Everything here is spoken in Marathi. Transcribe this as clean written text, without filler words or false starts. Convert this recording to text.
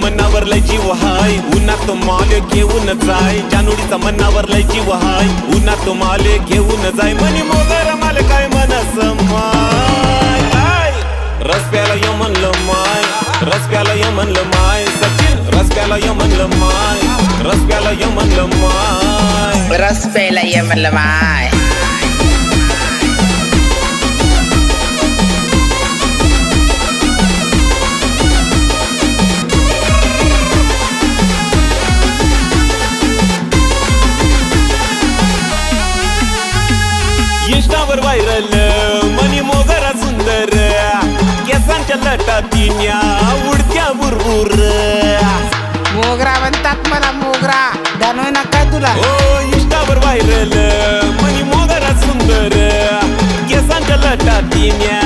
मनावर लय जीव हाय उन्हात माल घेऊन जाय जानोडीचा मनावर लय जीव हाय उन्हात माल घेऊन जाय मनी मोगर माल काय मनस माय रस प्याला य म्हणलं माय रस प्याला य म्हणलं माय सचिन रस प्याला य म्हणलं माय रस प्याला य म्हणलं माय रस प्यायला ये म्हणलं माय इंस्टावर व्हायरल मनी मोगरा सुंदर केसांच्या लटातीन्या उडत्या बुरबुर मोगरा म्हणतात मला मोगरा जाणवय ना काय तुला ओ इंस्टावर व्हायरल मनी मोगरा सुंदर केसांच्या लटातीन्या